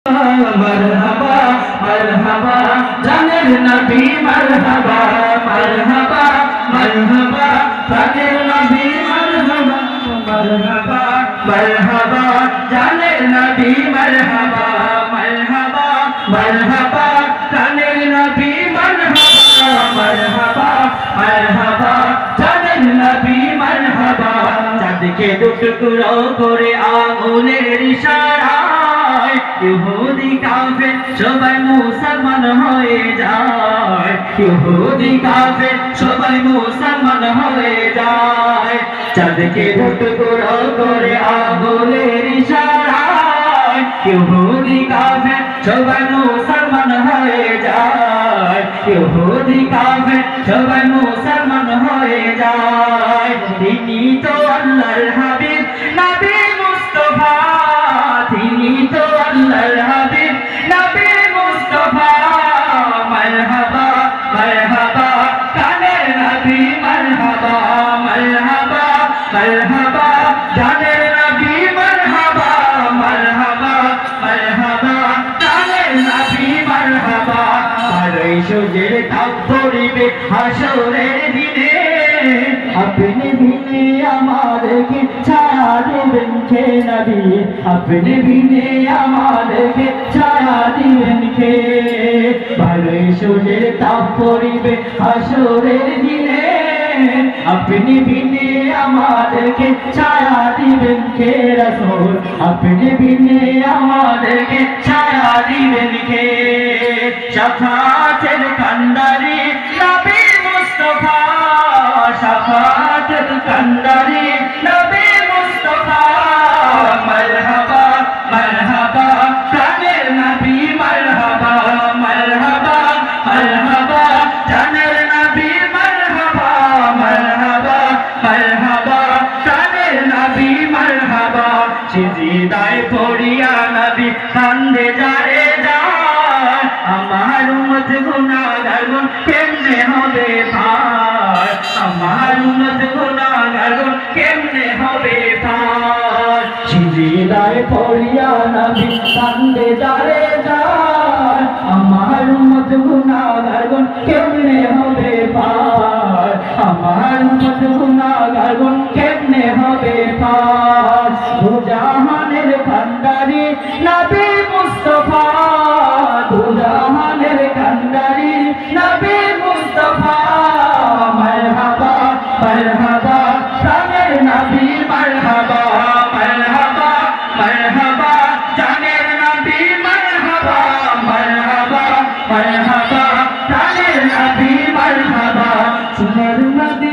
मरहबा मरहबा जानेर नबी मरहबा मरहबा मरहबा जानेर नबी मरहबा मरहबा मरहबा जानेर नबी मरहबा मरहबा मरहबा जानेर नबी मरहबा मरहबा मरहबा जानेर नबी मरहबा চাঁদকে দুটুকরো করে আঙুলের ইশারায় ইহুদি কাফের সবাই মুসলমান হয়ে যায় ইহুদি কাফের সবাই মুসলমান হয়ে যায় চাঁদকে দুটুকরো করে আঙুলের ইশারায় ইহুদি কাফের সবাই মুসলমান হয়ে যায় ইহুদি কাফের সবাই মুসলমান হয়ে যায় তিনি তো আল্লাহর হাবিব নবী মুস্তাফা তিনি তো আল্লাহর হাবিব নবী মুস্তাফা মারহাবা মারহাবা কানের নবী মারহাবা মারহাবা মারহাবা জানের নবী মারহাবা মারহাবা মারহাবা কানের নবী মারহাবা আর এই সূর্যের তাপ পড়িবে হাসরের দিনে अपने बिने আমাদেরকে ছায়া দিবেন কে নবী अपने बिने আমাদেরকে ছায়া দিবেন কে ভালোই সূর্যের তাপ পড়িবে হাসরের দিনে अपने बिने আমাদেরকে ছায়া দিবেন কে রাসূল अपने बिने আমাদেরকে ছায়া দিবেন কে শাফাতের কান্ডারি নবী মুস্তাফা শাফাতের কান্ডারি নবী মুস্তাফা মারহাবা মারহাবা জানের নবী মারহাবা মারহাবা মারহাবা জানের নবী মারহাবা মারহাবা মারহাবা জানের নবী মারহাবা সিজদায় পড়িয়া নবী কান্দে যারে যায় আমার উম্মত গুনাহগার কেমনে হবে পার আমার উম্মত গুনাহগার কেমনে হবে পার সিজদায় পড়িয়া নবী কান্দে যারে যায় আমার উম্মত গুনাহগার কেমনে হবে পার আমার উম্মত গুনাহগার কেমনে হবে পার দু জাহানের ভান্ডারি নবী মুস্তাফা দু জাহানের ভান্ডারি নবী মুস্তাফা মারহাবা মারহাবা জানের নবী মারহাবা মারহাবা মারহাবা জানের নবী মারহাবা মারহাবা মারহাবা জানের নবী মারহাবা সোনার নবী